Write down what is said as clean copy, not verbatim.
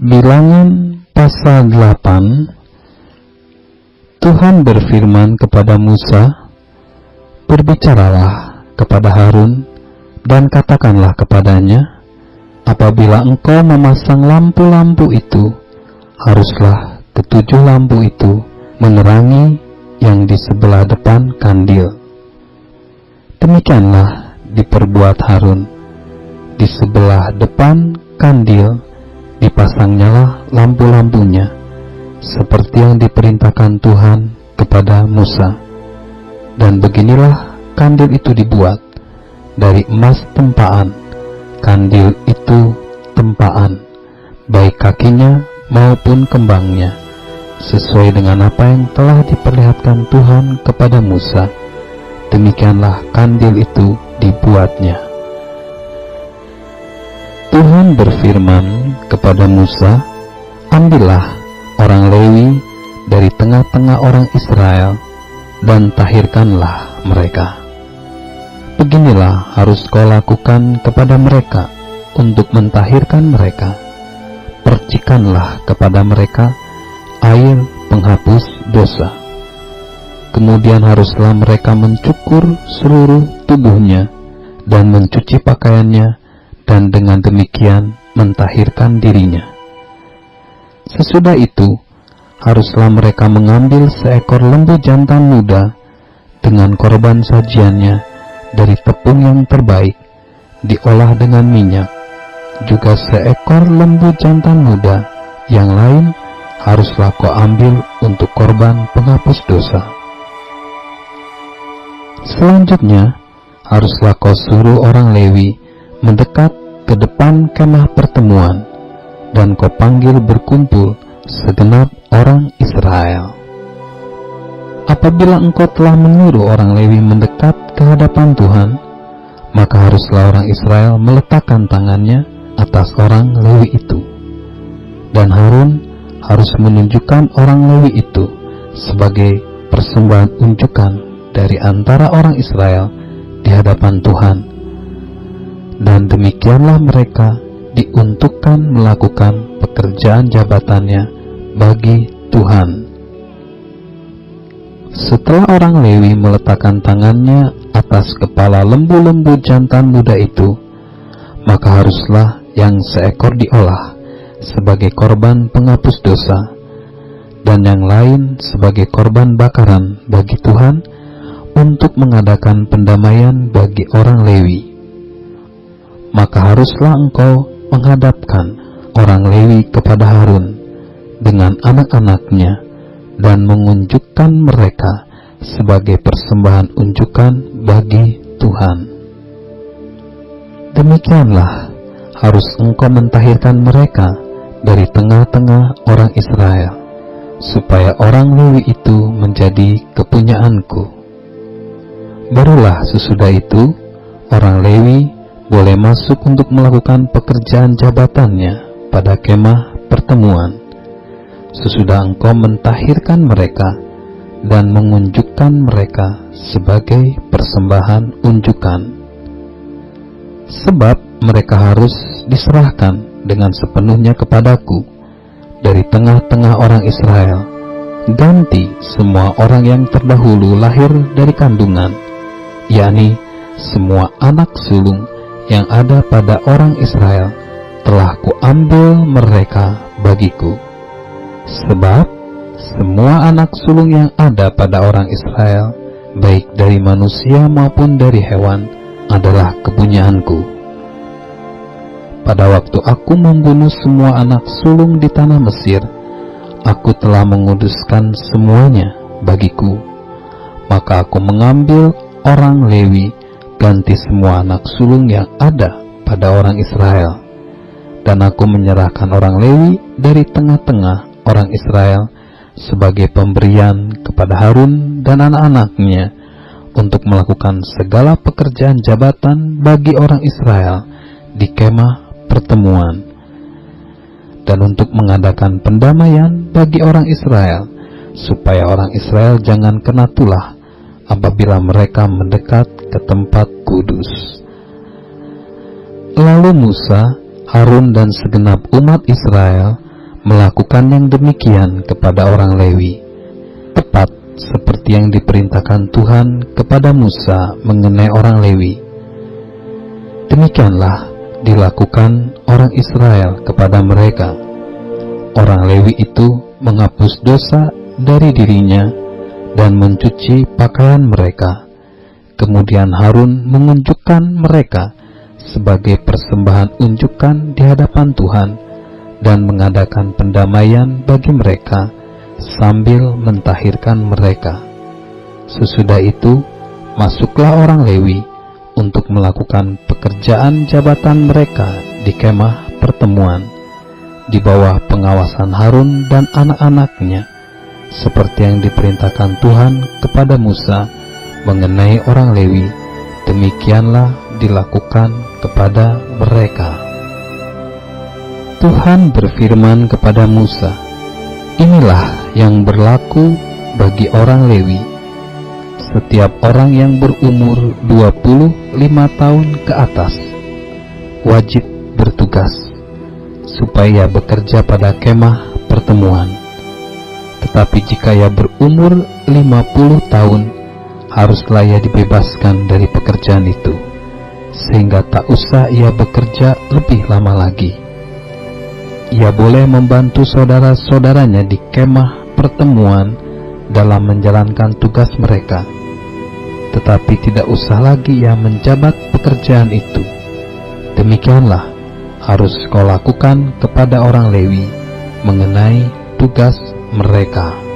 Bilangan pasal 8. Tuhan berfirman kepada Musa, "Berbicaralah kepada Harun dan katakanlah kepadanya, apabila engkau memasang lampu-lampu itu, haruslah ketujuh lampu itu menerangi yang di sebelah depan kandil." Demikianlah diperbuat Harun. Di sebelah depan kandil dipasangnyalah lampu-lampunya, seperti yang diperintahkan Tuhan kepada Musa. Dan beginilah kandil itu dibuat dari emas tempaan. Kandil itu tempaan, baik kakinya maupun kembangnya, sesuai dengan apa yang telah diperlihatkan Tuhan kepada Musa. Demikianlah kandil itu dibuatnya. Tuhan berfirman kepada Musa, "Ambillah orang Lewi dari tengah-tengah orang Israel dan tahirkanlah mereka. Beginilah harus kau lakukan kepada mereka untuk mentahirkan mereka. Percikanlah kepada mereka air penghapus dosa. Kemudian haruslah mereka mencukur seluruh tubuhnya dan mencuci pakaiannya, dan dengan demikian mentahirkan dirinya. Sesudah itu, haruslah mereka mengambil seekor lembu jantan muda dengan korban sajiannya dari tepung yang terbaik, diolah dengan minyak. Juga seekor lembu jantan muda yang lain haruslah kau ambil untuk korban penghapus dosa. Selanjutnya, haruslah kau suruh orang Lewi mendekat ke depan kemah pertemuan, dan kau panggil berkumpul segenap orang Israel. Apabila engkau telah menyuruh orang Lewi mendekat ke hadapan Tuhan, maka haruslah orang Israel meletakkan tangannya atas orang Lewi itu. Dan Harun harus menunjukkan orang Lewi itu sebagai persembahan unjukan dari antara orang Israel di hadapan Tuhan. Dan demikianlah mereka diuntukkan melakukan pekerjaan jabatannya bagi Tuhan. Setelah orang Lewi meletakkan tangannya atas kepala lembu-lembu jantan muda itu, maka haruslah yang seekor diolah sebagai korban penghapus dosa, dan yang lain sebagai korban bakaran bagi Tuhan untuk mengadakan pendamaian bagi orang Lewi. Maka haruslah engkau menghadapkan orang Lewi kepada Harun dengan anak-anaknya dan mengunjukkan mereka sebagai persembahan unjukan bagi Tuhan. Demikianlah harus engkau mentahirkan mereka dari tengah-tengah orang Israel, supaya orang Lewi itu menjadi kepunyaanku. Barulah sesudah itu orang Lewi boleh masuk untuk melakukan pekerjaan jabatannya pada kemah pertemuan. Sesudah engkau mentahirkan mereka dan mengunjukkan mereka sebagai persembahan unjukan. Sebab mereka harus diserahkan dengan sepenuhnya kepadaku dari tengah-tengah orang Israel. Ganti semua orang yang terdahulu lahir dari kandungan, yakni semua anak sulung yang ada pada orang Israel, telah kuambil mereka bagiku. Sebab semua anak sulung yang ada pada orang Israel, baik dari manusia maupun dari hewan, adalah kepunyaanku. Pada waktu aku membunuh semua anak sulung di tanah Mesir, aku telah menguduskan semuanya bagiku. Maka aku mengambil orang Lewi ganti semua anak sulung yang ada pada orang Israel, dan aku menyerahkan orang Lewi dari tengah-tengah orang Israel sebagai pemberian kepada Harun dan anak-anaknya untuk melakukan segala pekerjaan jabatan bagi orang Israel di kemah pertemuan, dan untuk mengadakan pendamaian bagi orang Israel, supaya orang Israel jangan kena tulah apabila mereka mendekat ke tempat kudus. Lalu Musa, Harun dan segenap umat Israel melakukan yang demikian kepada orang Lewi, tepat seperti yang diperintahkan Tuhan kepada Musa mengenai orang Lewi. Demikianlah dilakukan orang Israel kepada mereka. Orang Lewi itu menghapus dosa dari dirinya dan mencuci pakaian mereka. Kemudian Harun mengunjukkan mereka sebagai persembahan unjukan di hadapan Tuhan dan mengadakan pendamaian bagi mereka sambil mentahirkan mereka. Sesudah itu, masuklah orang Lewi untuk melakukan pekerjaan jabatan mereka di kemah pertemuan di bawah pengawasan Harun dan anak-anaknya, seperti yang diperintahkan Tuhan kepada Musa mengenai orang Lewi. Demikianlah dilakukan kepada mereka. Tuhan berfirman kepada Musa, "Inilah yang berlaku bagi orang Lewi. Setiap orang yang berumur 25 tahun ke atas wajib bertugas supaya bekerja pada kemah pertemuan. Tetapi jika ia berumur 50 tahun, haruslah ia dibebaskan dari pekerjaan itu, sehingga tak usah ia bekerja lebih lama lagi. Ia boleh membantu saudara-saudaranya di kemah pertemuan dalam menjalankan tugas mereka, tetapi tidak usah lagi ia menjabat pekerjaan itu. Demikianlah harus kau lakukan kepada orang Lewi mengenai tugas mereka."